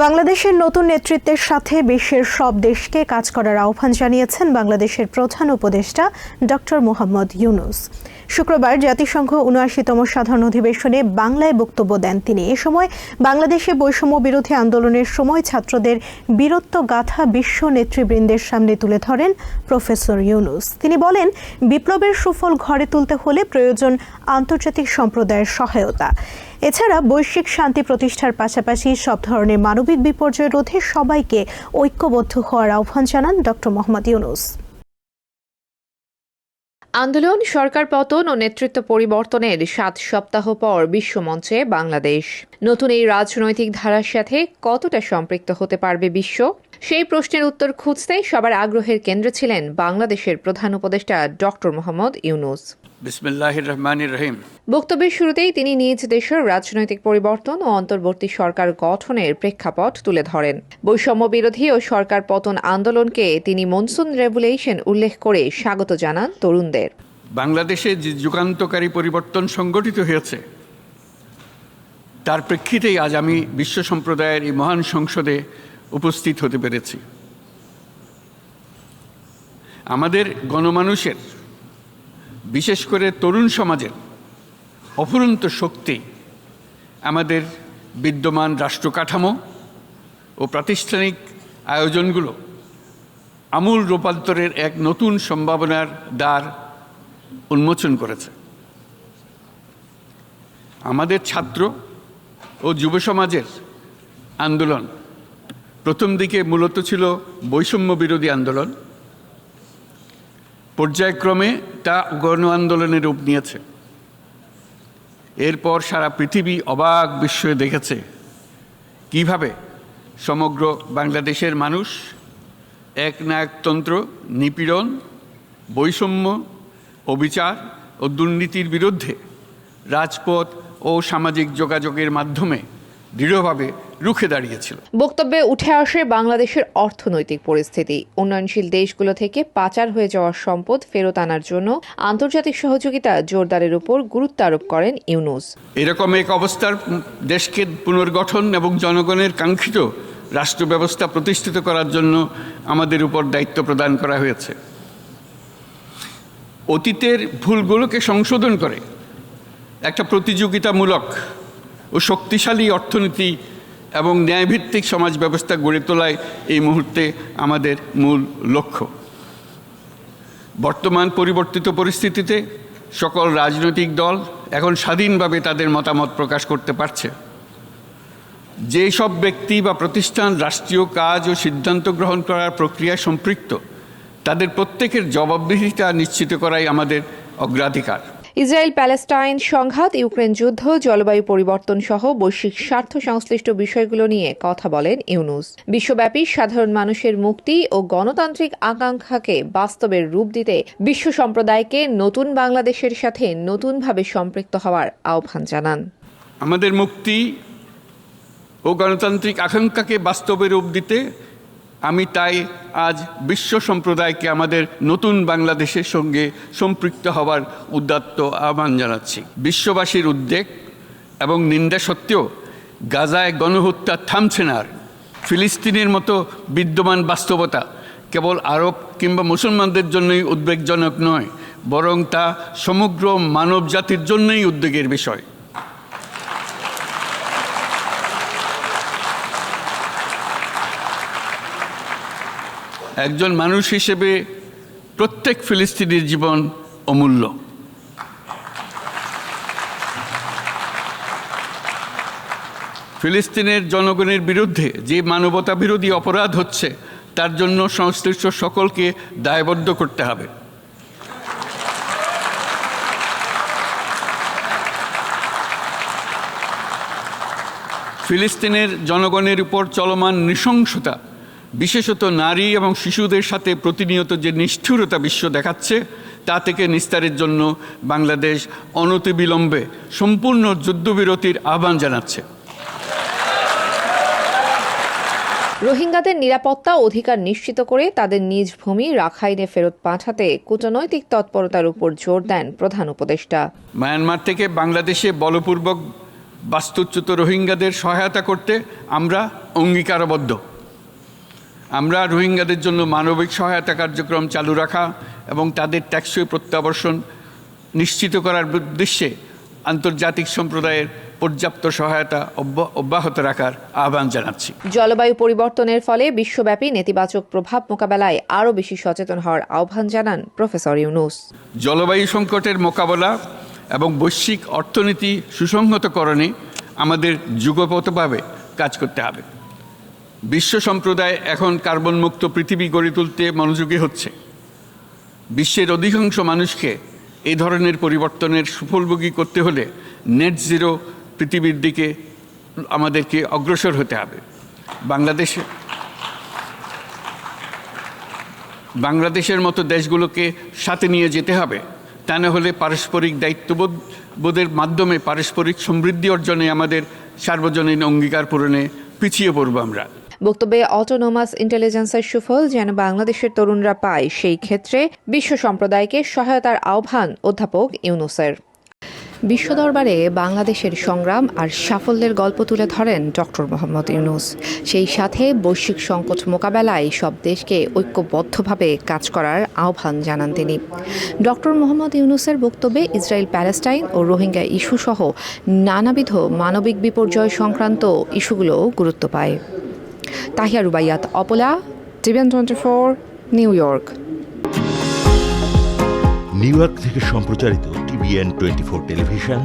বাংলাদেশের নতুন নেতৃত্বের সাথে বিশ্বের সব দেশকে কাজ করার আহ্বান জানিয়েছেন বাংলাদেশের প্রধান উপদেষ্টা ডক্টর মোহাম্মদ ইউনূস। শুক্রবার জাতিসংঘ ৭৯তম সাধারণ অধিবেশনে বাংলায় বক্তব্য দেন তিনি। এ সময় বাংলাদেশে বৈষম্য বিরোধী আন্দোলনের সময় ছাত্রদের বীরত্ব গাথা বিশ্ব নেতৃবৃন্দের সামনে তুলে ধরেন প্রফেসর ইউনূস। তিনি বলেন, বিপ্লবের সুফল ঘরে তুলতে হলে প্রয়োজন আন্তর্জাতিক সম্প্রদায়ের সহায়তা। এছাড়া বৈশ্বিক শান্তি প্রতিষ্ঠার পাশাপাশি সব ধরনের মানবিক বিপর্যয় রোধে সবাইকে ঐক্যবদ্ধ হওয়ার আহ্বান জানান ডক্টর মোহাম্মদ ইউনূস। আন্দোলন, সরকার পতন ও নেতৃত্ব পরিবর্তনের ৭ সপ্তাহ পর বিশ্বমঞ্চে বাংলাদেশ। নতুন এই রাজনৈতিক ধারার সাথে কতটা সম্পৃক্ত হতে পারবে বিশ্ব? সেই প্রশ্নের উত্তর খুঁজতেই সবার আগ্রহের কেন্দ্রে ছিলেন বাংলাদেশের প্রধান উপদেষ্টা ডক্টর মোহাম্মদ ইউনূস। বিসমিল্লাহির রহমানির রহিম। বক্তব্যের শুরুতেই তিনি নিজ দেশের রাজনৈতিক পরিবর্তন ও অন্তর্বর্তী সরকার গঠনের প্রেক্ষাপট তুলে ধরেন। বৈষম্য বিরোধী ও সরকার পতন আন্দোলনকে তিনি মনসুন রেভুলেশন উল্লেখ করে স্বাগত জানান তরুণদের। বাংলাদেশে যে যুগান্তকারী পরিবর্তন সংগঠিত হয়েছে তার প্রেক্ষিতেই আজ আমি বিশ্ব সম্প্রদায়ের এই মহান সংসদে উপস্থিত হতে পেরেছি। আমাদের গণমানুষের, বিশেষ করে তরুণ সমাজের অফুরন্ত শক্তি আমাদের বিদ্যমান রাষ্ট্র কাঠামো ও প্রাতিষ্ঠানিক আয়োজনগুলো আমূল রূপান্তরের এক নতুন সম্ভাবনার দ্বার উন্মোচন করেছে। আমাদের ছাত্র ও যুব সমাজের আন্দোলন প্রথম দিকে মূলত ছিল বৈষম্য বিরোধী আন্দোলন। পর্যায়ক্রমে তা গণ আন্দোলনের রূপ নিয়েছে। এরপর সারা পৃথিবী অবাক বিস্ময়ে দেখেছে কিভাবে সমগ্র বাংলাদেশের মানুষ একনায়কতন্ত্র, নিপীড়ন, বৈষম্য, অবিচার ও দুর্নীতির বিরুদ্ধে রাজপথ ও সামাজিক যোগাযোগের মাধ্যমে দৃঢ়ভাবে রুখে দাঁড়িয়েছিল। বক্তব্যে উঠে আসে বাংলাদেশের অর্থনৈতিক পরিস্থিতি। উন্নয়নশীল দেশগুলো থেকে পাচার হয়ে যাওয়া সম্পদ ফেরত আনার জন্য আন্তর্জাতিক সহযোগিতা জোরদারের উপর গুরুত্ব আরোপ করেন ইউনূস। এরকম এক অবস্থার দেশকে পুনর্গঠন এবং জনগণের কাঙ্ক্ষিত রাষ্ট্র ব্যবস্থা প্রতিষ্ঠিত করার জন্য আমাদের উপর দায়িত্ব প্রদান করা হয়েছে। অতীতের ভুলগুলোকে সংশোধন করে একটা প্রতিযোগিতামূলক ও শক্তিশালী অর্থনীতি এবং ন্যায়ভিত্তিক সমাজ ব্যবস্থা গড়ে তোলায় এই মুহূর্তে আমাদের মূল লক্ষ্য। বর্তমান পরিবর্তিত পরিস্থিতিতে সকল রাজনৈতিক দল এখন স্বাধীনভাবে তাদের মতামত প্রকাশ করতে পারছে। যে সব ব্যক্তি বা প্রতিষ্ঠান রাষ্ট্রীয় কাজ ও সিদ্ধান্ত গ্রহণ করার প্রক্রিয়ায় সম্পৃক্ত, তাদের প্রত্যেকের জবাবদিহিতা নিশ্চিত করাই আমাদের অগ্রাধিকার। ইসরায়েল প্যালেস্টাইন সংঘাত, ইউক্রেন যুদ্ধ, জলবায়ু পরিবর্তন সহ বৈশ্বিক স্বার্থ সংশ্লিষ্ট বিষয়গুলো নিয়ে কথা বলেন ইউনূস। বিশ্বব্যাপী সাধারণ মানুষের মুক্তি ও গণতান্ত্রিক আকাঙ্ক্ষাকে বাস্তবের রূপ দিতে বিশ্ব সম্প্রদায়কে নতুন বাংলাদেশের সাথে নতুনভাবে সম্পৃক্ত হওয়ার আহ্বান জানান। আমাদের মুক্তি ও গণতান্ত্রিক আকাঙ্ক্ষাকে বাস্তবে রূপ দিতে আমি তাই আজ বিশ্ব সম্প্রদায়কে আমাদের নতুন বাংলাদেশের সঙ্গে সম্পৃক্ত হওয়ার উদাত্ত আহ্বান জানাচ্ছি। বিশ্ববাসীর উদ্বেগ এবং নিন্দা সত্ত্বেও গাজায় গণহত্যা থামছে না। আর ফিলিস্তিনের মতো বিদ্যমান বাস্তবতা কেবল আরব কিংবা মুসলমানদের জন্যই উদ্বেগজনক নয়, বরং তা সমগ্র মানব জাতির জন্যই উদ্বেগের বিষয়। একজন মানুষ হিসেবে প্রত্যেক ফিলিস্তিনির জীবন অমূল্য। ফিলিস্তিনের জনগণের বিরুদ্ধে যে মানবতা বিরোধী অপরাধ হচ্ছে তার জন্য সংশ্লিষ্ট সকলকে দায়বদ্ধ করতে হবে। ফিলিস্তিনের জনগণের উপর চলমান নৃশংসতা, বিশেষত নারী এবং শিশুদের সাথে প্রতিনিয়ত যে নিষ্ঠুরতা বিশ্ব দেখাচ্ছে, তা থেকে নিস্তারের জন্য বাংলাদেশ অনতিবিলম্বে সম্পূর্ণ যুদ্ধবিরতির আহ্বান জানাচ্ছে। রোহিঙ্গাদের নিরাপত্তা অধিকার নিশ্চিত করে তাদের নিজ ভূমি রাখাইনে ফেরত পাঠাতে কূটনৈতিক তৎপরতার উপর জোর দেন প্রধান উপদেষ্টা। মায়ানমার থেকে বাংলাদেশে বলপূর্বক বাস্তুচ্যুত রোহিঙ্গাদের সহায়তা করতে আমরা অঙ্গীকারবদ্ধ। আমরা রোহিঙ্গাদের জন্য মানবিক সহায়তা কার্যক্রম চালু রাখা এবং তাদের টেকসই প্রত্যাবর্তন নিশ্চিত করার উদ্দেশ্যে আন্তর্জাতিক সম্প্রদায়ের পর্যাপ্ত সহায়তা অব্যাহত রাখার আহ্বান জানাচ্ছি। জলবায়ু পরিবর্তনের ফলে বিশ্বব্যাপী নেতিবাচক প্রভাব মোকাবেলায় আরও বেশি সচেতন হওয়ার আহ্বান জানান প্রফেসর ইউনূস। জলবায়ু সংকটের মোকাবেলা এবং বৈশ্বিক অর্থনীতি সুসংহতকরণে আমাদের যুগপথভাবে কাজ করতে হবে। বিশ্ব সম্প্রদায় এখন কার্বন মুক্ত পৃথিবী গড়ে তুলতে মনোযোগী হচ্ছে। বিশ্বের অধিকাংশ মানুষকে এই ধরনের পরিবর্তনের সুফলভোগী করতে হলে নেট জিরো পৃথিবীর দিকে আমাদেরকে অগ্রসর হতে হবে। বাংলাদেশের মতো দেশগুলোকে সাথে নিয়ে যেতে হবে। তা না হলে পারস্পরিক দায়িত্ববোধের মাধ্যমে পারস্পরিক সমৃদ্ধি অর্জনে আমাদের সার্বজনীন অঙ্গীকার পূরণে পিছিয়ে পড়ব আমরা। বক্তব্যে অটোনোমাস ইন্টেলিজেন্সের সুফল যেন বাংলাদেশের তরুণরা পায়, সেই ক্ষেত্রে বিশ্ব সম্প্রদায়কে সহায়তার আহ্বান অধ্যাপক ইউনূসের। বিশ্ব দরবারে বাংলাদেশের সংগ্রাম আর সাফল্যের গল্প তুলে ধরেন ডক্টর মোহাম্মদ ইউনূস। সেই সাথে বৈশ্বিক সংকট মোকাবেলায় সব দেশকে ঐক্যবদ্ধভাবে কাজ করার আহ্বান জানান তিনি। ডক্টর মোহাম্মদ ইউনূসের বক্তব্যে ইসরায়েল প্যালেস্টাইন ও রোহিঙ্গা ইস্যুসহ নানাবিধ মানবিক বিপর্যয় সংক্রান্ত ইস্যুগুলো গুরুত্ব পায়। তাহিয়া রুবাইয়াত অপলা, TVN 24, new York. New York থেকে সম্প্রচারিত টিভিএন 24 টেলিভিশন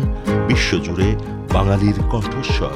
বিশ্বজুড়ে বাঙালির কণ্ঠস্বর।